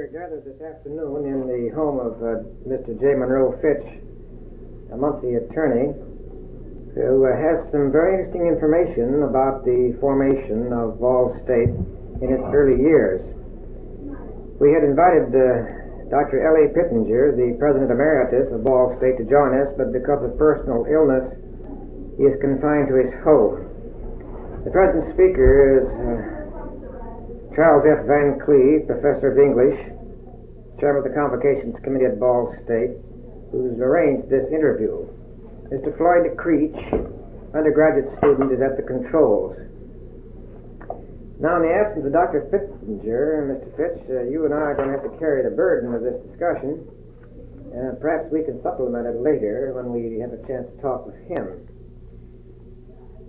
We're gathered this afternoon in the home of Mr. J. Monroe Fitch, a Muncie attorney, who has some very interesting information about the formation of Ball State in its early years. We had invited Dr. L.A. Pittenger, the President Emeritus of Ball State, to join us, but because of personal illness, he is confined to his home. The present speaker is Charles F. Van Cleve, Professor of English, Chairman of the Convocations Committee at Ball State, who's arranged this interview. Mr. Floyd Creech, undergraduate student, is at the controls. Now, in the absence of Dr. Pittenger, Mr. Fitch, you and I are going to have to carry the burden of this discussion. Perhaps we can supplement it later when we have a chance to talk with him.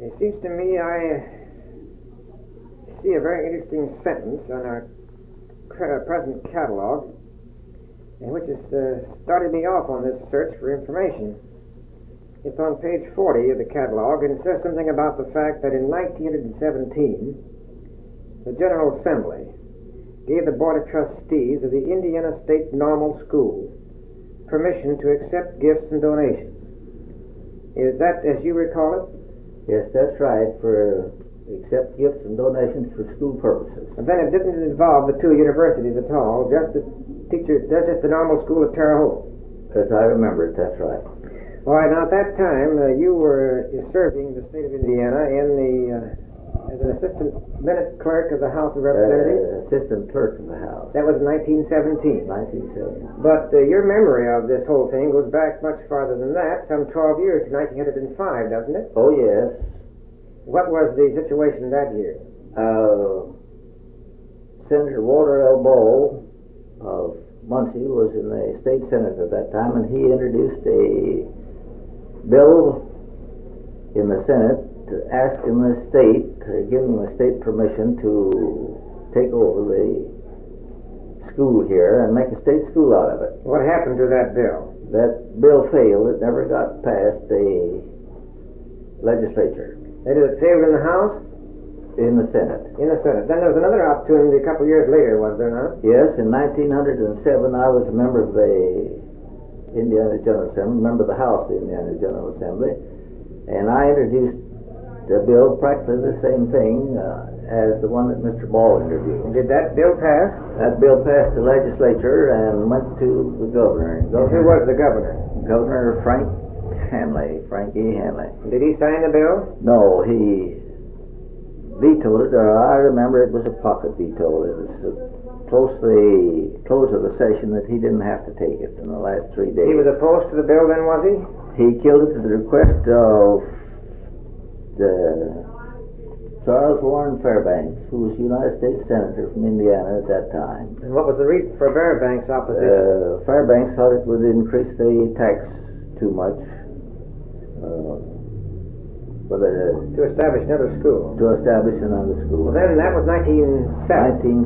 It seems to me I see a very interesting sentence on our present catalog, which has started me off on this search for information. It's on page 40 of the catalog, and it says something about the fact that in 1917, the General Assembly gave the Board of Trustees of the Indiana State Normal School permission to accept gifts and donations. Is that as you recall it? Yes, that's right, for accept gifts and donations for school purposes. And then it didn't involve the two universities at all, just the normal school at Terre Haute. As I remember it, that's right. All right, now at that time, you were serving the state of Indiana as an assistant minute clerk of the House of Representatives? Assistant clerk of the House. That was in 1917. 1917. But your memory of this whole thing goes back much farther than that, some 12 years to 1905, doesn't it? Oh, yes. What was the situation that year? Senator Walter L. Ball of Muncie was in the state senate at that time, and he introduced a bill in the Senate asking the state, giving the state permission to take over the school here and make a state school out of it. What happened to that bill? That bill failed. It never got past the legislature. Did it fail in the House? In the Senate. In the Senate. Then there was another opportunity a couple of years later, was there not? Yes, in 1907 I was a member of the Indiana General Assembly, member of the House of the Indiana General Assembly, and I introduced the bill practically the same thing as the one that Mr. Ball introduced. And did that bill pass? That bill passed the legislature and went to the governor. Who was the governor? Governor Frank E. Hanley. Did he sign the bill? No, he vetoed it, or I remember it was a pocket veto. It was close to the close of the session that he didn't have to take it in the last 3 days. He was opposed to the bill then, was he? He killed it at the request of Charles Warren Fairbanks, who was United States Senator from Indiana at that time. And what was the reason for Fairbanks' opposition? Fairbanks thought it would increase the tax too much to establish another school. To establish another school. Well, then that was 1907.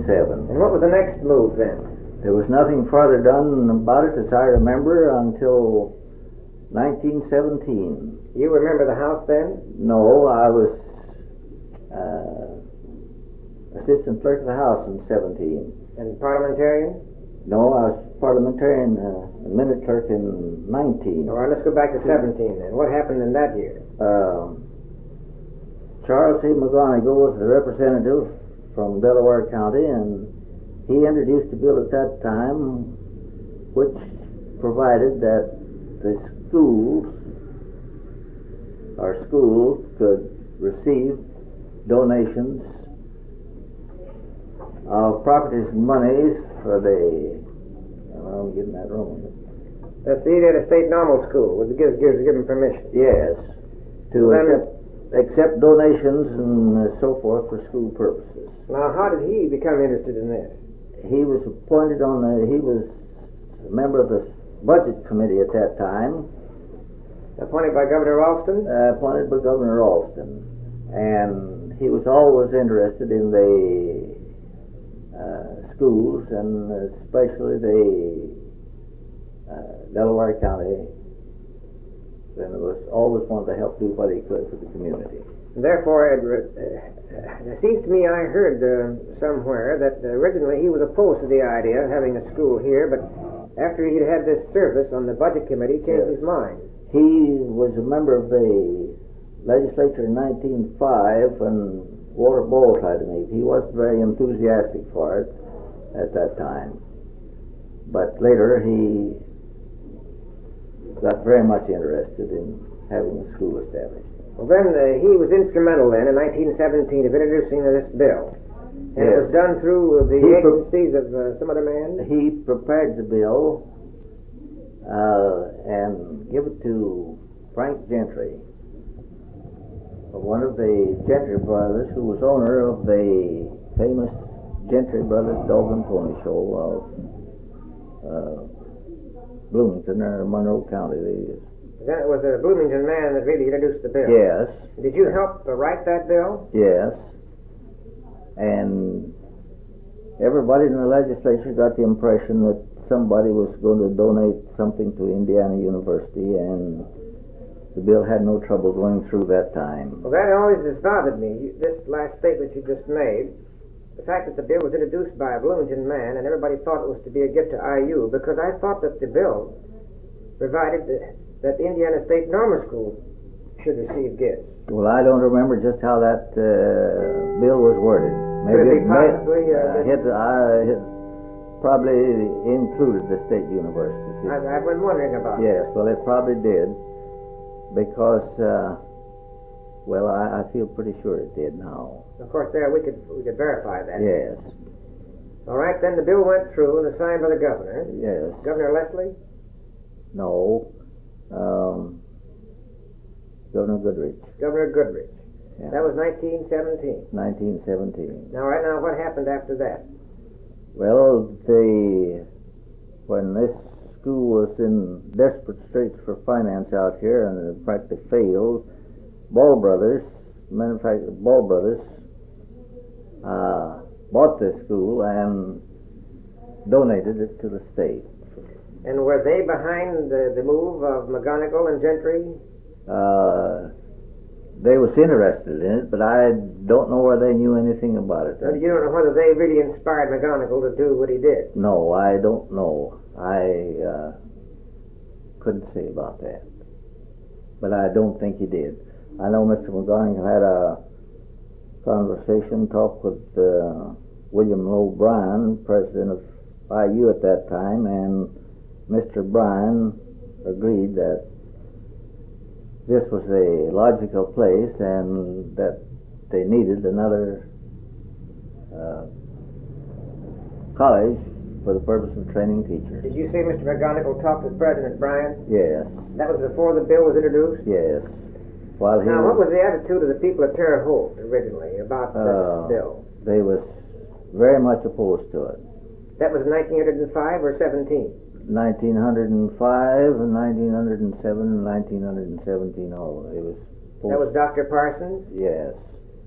1907. And what was the next move then? There was nothing further done about it, as I remember, until 1917. You remember the House then? No, I was assistant clerk of the House in 17. And parliamentarian? No, I was parliamentarian, minute clerk in 19. All right, let's go back to 17 then. What happened in that year? Charles C. McGonigal was the representative from Delaware County, and he introduced a bill at that time which provided that the schools could receive donations of properties and monies for the, I'm getting that wrong. Let's see, at a state normal school, would give them permission? Yes, to accept donations and so forth for school purposes. Now, how did he become interested in this? He was appointed he was a member of the Budget Committee at that time. Appointed by Governor Ralston? Appointed by Governor Ralston. And he was always interested in the schools, and especially the Delaware County, and was always wanted to help do what he could for the community. Therefore, it seems to me I heard somewhere that originally he was opposed to the idea of having a school here, but after he'd had this service on the budget committee, he changed his mind. He was a member of the legislature in 1905 when Walter Bowl tried to meet. He wasn't very enthusiastic for it at that time, but later he got very much interested in having a school established. Well, then he was instrumental then in 1917 of introducing this bill. And it was done through the agencies of some other man? He prepared the bill and gave it to Frank Gentry, one of the Gentry brothers, who was owner of the famous Gentry Brothers Dog and Pony Show of Bloomington or Monroe County. That was a Bloomington man that really introduced the bill. Yes. Did you help write that bill? Yes. And everybody in the legislature got the impression that somebody was going to donate something to Indiana University, and the bill had no trouble going through that time. Well, that always has bothered me, this last statement you just made. The fact that the bill was introduced by a Bloomington man and everybody thought it was to be a gift to IU, because I thought that the bill provided that the Indiana State Normal School should receive gifts. Well, I don't remember just how that bill was worded. Maybe it possibly probably included the state university. I've been wondering about Yes, well, it probably did, because, well, I feel pretty sure it did now. Of course, there we could verify that. Yes. All right, then the bill went through and was signed by the governor. Yes. Governor Leslie? No. Governor Goodrich. Governor Goodrich. Yeah. That was 1917. 1917. Now, right now, what happened after that? Well, when this school was in desperate straits for finance out here and it practically failed, Ball Brothers, matter of fact, Ball Brothers bought this school and donated it to the state. And were they behind the move of McGonigal and Gentry? They was interested in it, but I don't know where they knew anything about it. You don't know whether they really inspired McGonigal to do what he did? No, I don't know. I couldn't say about that. But I don't think he did. I know Mr. McGonigal had a talk with William Lowe Bryan, president of IU at that time, and Mr. Bryan agreed that this was a logical place and that they needed another college for the purpose of training teachers. Did you say Mr. McGonigal talked with President Bryan? Yes. That was before the bill was introduced? Yes. What was the attitude of the people of Terre Haute originally about this bill? They was very much opposed to it. That was 1905 or 17? 1905 and 1907 and 1917 all. It was opposed. That was Dr. Parsons? Yes.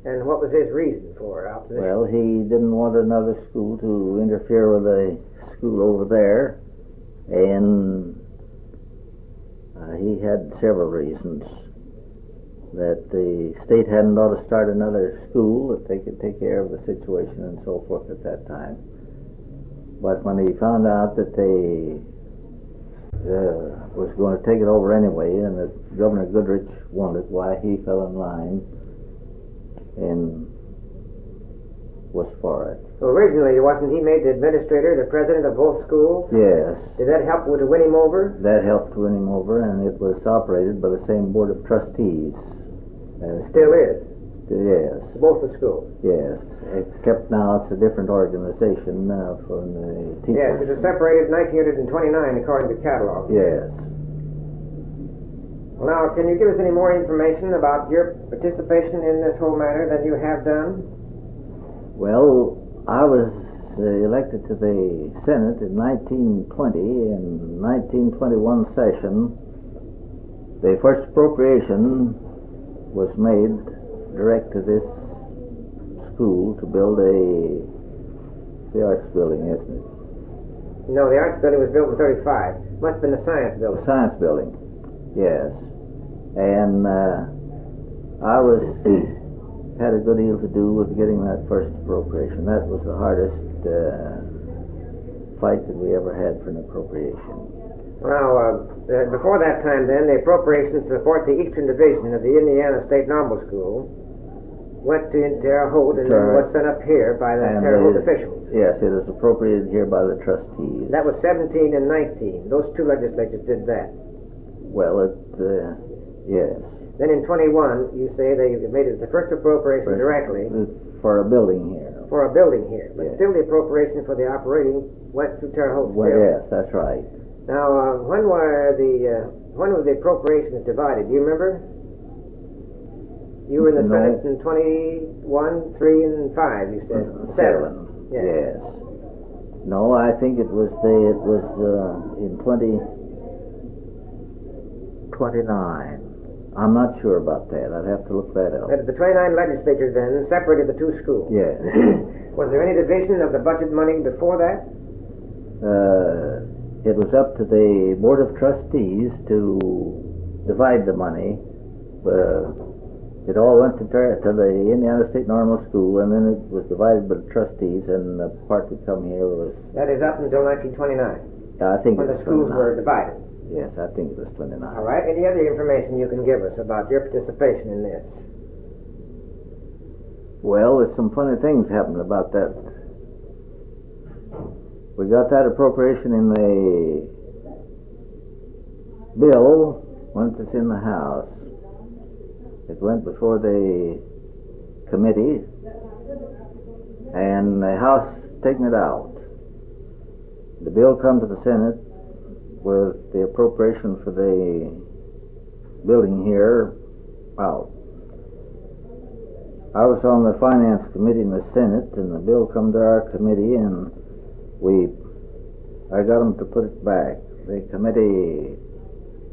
And what was his reason for opposition? Well, he didn't want another school to interfere with the school over there, and he had several reasons. That the state hadn't ought to start another school, that they could take care of the situation and so forth at that time. But when he found out that they was going to take it over anyway, and that Governor Goodrich wanted, why he fell in line and was for it. So originally, wasn't he made the administrator, the president of both schools? Yes. Did that help to win him over? That helped to win him over, and it was operated by the same board of trustees. Still is? Yes. Both the schools? Yes, except now it's a different organization for the teachers. Yes, it was separated in 1929 according to catalog. Yes. Well, now, can you give us any more information about your participation in this whole matter than you have done? Well, I was elected to the Senate in 1920. In 1921 session, the first appropriation was made direct to this school to build the arts building, isn't it? No, the arts building was built in 35. Must have been the science building. The science building, yes. And I was had a good deal to do with getting that first appropriation. That was the hardest fight that we ever had for an appropriation. Now, before that time then, the appropriations to support the Eastern Division of the Indiana State Normal School went to Terre Haute and then was sent up here by the Terre Haute officials. Yes, it was appropriated here by the trustees. That was 17 and 19. Those two legislatures did that. Well, yes. Then in 21, you say they made it the first appropriation directly. For a building here. For a building here. But yes. Still the appropriation for the operating went to Terre Haute. Well, yes, that's right. Now, when were the appropriations divided? Do you remember? You were in the Senate in 21, 3, and 5, you said. 7. Yes. No, I think it was in 29. I'm not sure about that. I'd have to look that up. The 29 legislatures then separated the two schools. Yes. Was there any division of the budget money before that? It was up to the Board of Trustees to divide the money. It all went to the Indiana State Normal School, and then it was divided by the trustees, and the part that come here was... That is up until 1929? I think when it was the schools 29. were divided? Yes, I think it was 29. All right. Any other information you can give us about your participation in this? Well, there's some funny things happened about that. We got that appropriation in the bill once it's in the House. It went before the committee, and the House taken it out. The bill come to the Senate with the appropriation for the building here out. I was on the Finance Committee in the Senate, and the bill come to our committee, and I got them to put it back. The committee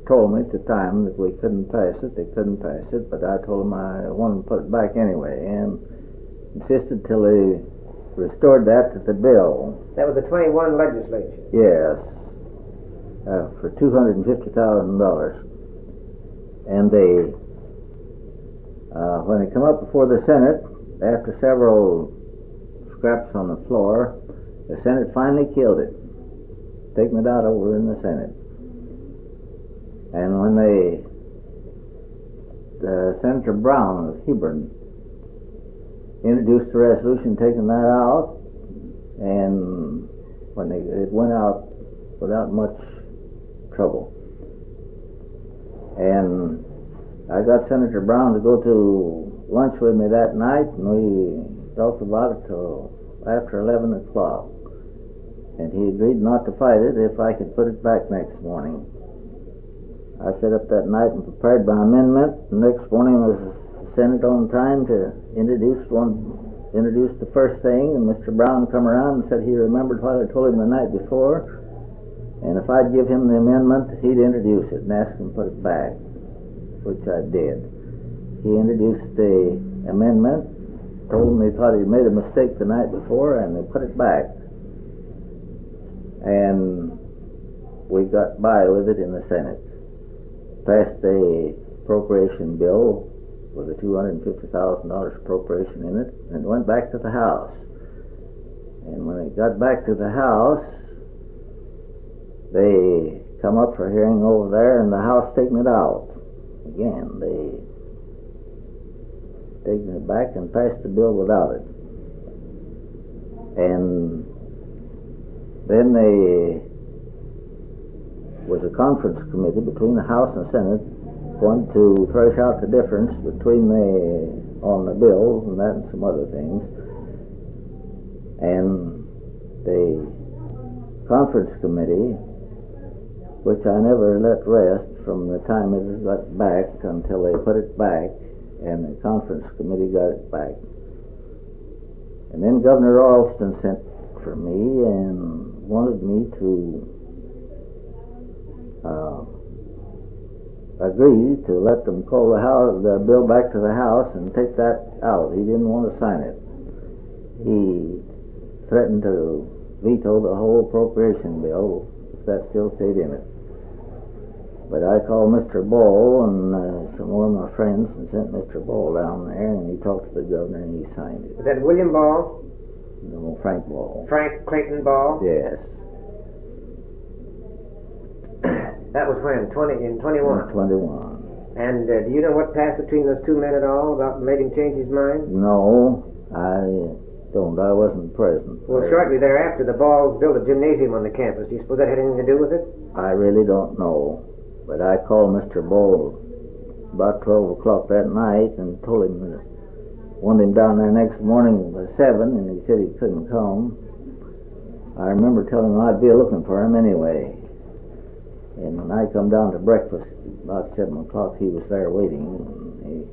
told me at the time that we couldn't pass it. They couldn't pass it, but I told them I wanted to put it back anyway, and insisted till they restored that to the bill. That was the 21 legislature? Yes. For $250,000, and they, when it come up before the Senate, after several scraps on the floor, the Senate finally killed it, taking it out over in the Senate. And when Senator Brown of Hebron introduced the resolution taking that out, and when it went out without much trouble. And I got Senator Brown to go to lunch with me that night, and we talked about it till after 11 o'clock. And he agreed not to fight it if I could put it back next morning. I sat up that night and prepared my amendment. The next morning was the Senate on time to introduce the first thing, and Mr. Brown come around and said he remembered what I told him the night before. And if I'd give him the amendment, he'd introduce it and ask him to put it back, which I did. He introduced the amendment, told him he thought he'd made a mistake the night before, and they put it back. And we got by with it in the Senate. Passed the appropriation bill with a $250,000 appropriation in it, and it went back to the House. And when it got back to the House, they come up for hearing over there, and the House taken it out. Again, they taken it back and passed the bill without it. And then there was a conference committee between the House and Senate going to thresh out the difference between on the bill and that and some other things. And the conference committee, which I never let rest from the time it got back until they put it back, and the conference committee got it back. And then Governor Alston sent for me and wanted me to agree to let them call the bill back to the House and take that out. He didn't want to sign it. He threatened to veto the whole appropriation bill if that still stayed in it. But I called Mr. Ball and some more of my friends and sent Mr. Ball down there, and he talked to the governor and he signed it. Was that William Ball? No, Frank Ball. Frank Clayton Ball? Yes. That was when? In 21? 21. And do you know what passed between those two men at all about making change his mind? No, I don't. I wasn't present. Well, shortly thereafter, the Balls built a gymnasium on the campus. Do you suppose that had anything to do with it? I really don't know. But I called Mr. Ball about 12 o'clock that night and told him that I wanted him down there next morning at 7, and he said he couldn't come. I remember telling him I'd be looking for him anyway. And when I come down to breakfast about 7 o'clock, he was there waiting. And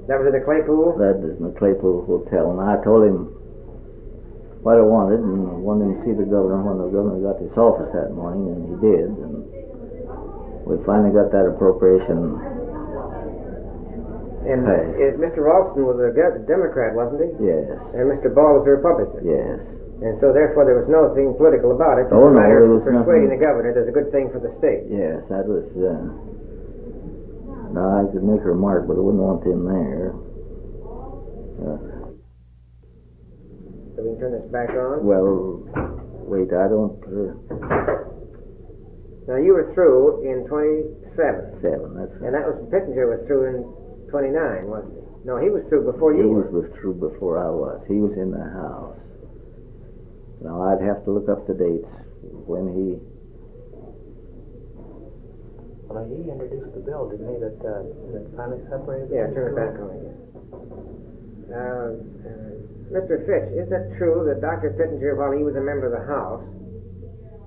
that was at the Claypool? That was in the Claypool Hotel. And I told him what I wanted, and I wanted him to see the governor when the governor got to his office that morning, and he did. And we finally got that appropriation. And Mr. Ralston was a Democrat, wasn't he? Yes. And Mr. Ball was a Republican? Yes. And so therefore there was nothing political about it. Oh, no, there was persuading nothing. the governor that's a good thing for the state. Yes, that was, now I could make a remark, but I wouldn't want him there. So we can turn this back on? Well, wait, I don't... Now you were through in 27. 7, that's right. And that was, Pittenger was through in 29, wasn't he? No, he was through before you were. He was through before I was. He was in the house. Now, I'd have to look up the dates when he... Well, he introduced the bill, didn't he, that finally separated? Yeah, turn it back on again. Mr. Fitch, is that true that Dr. Pittenger, while he was a member of the House,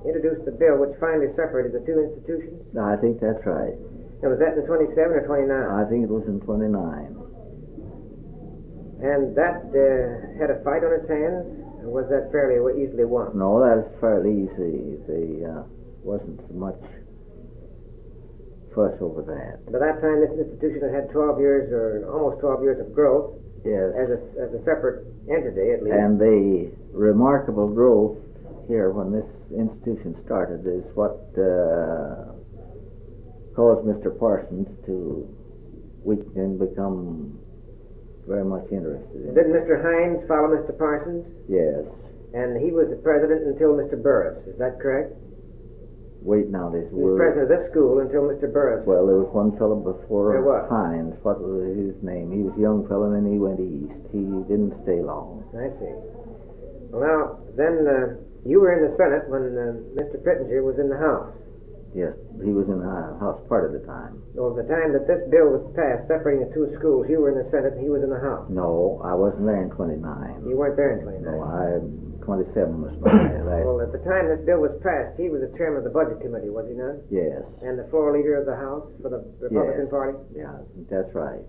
introduced the bill which finally separated the two institutions? I think that's right. And was that in 27 or 29? I think it was in 29. And that had a fight on its hands? Or was that fairly easily won? No, that was fairly easy. There wasn't so much fuss over that. By that time, this institution had 12 years, or almost 12 years of growth. Yes. As a separate entity, at least. And the remarkable growth here when this institution started is what caused Mr. Parsons to weaken and become very much interested in it. Didn't Mr. Hines follow Mr. Parsons? Yes. And he was the president until Mr. Burris, is that correct? Wait now, this He was president of this school until Mr. Burris. Well, there was one fellow before There was. Hines. What was his name? He was a young fellow, and then he went east. He didn't stay long. I see. Well, now, then you were in the Senate when Mr. Pittenger was in the House. Yes, he was in the House part of the time. Well, the time that this bill was passed, separating the two schools, you were in the Senate and he was in the House. No, I wasn't there in 29. You weren't there in 29? No, 27 was my Well, at the time this bill was passed, he was the chairman of the Budget Committee, was he not? Yes. And the floor leader of the House for the Republican Party? Yeah, that's right.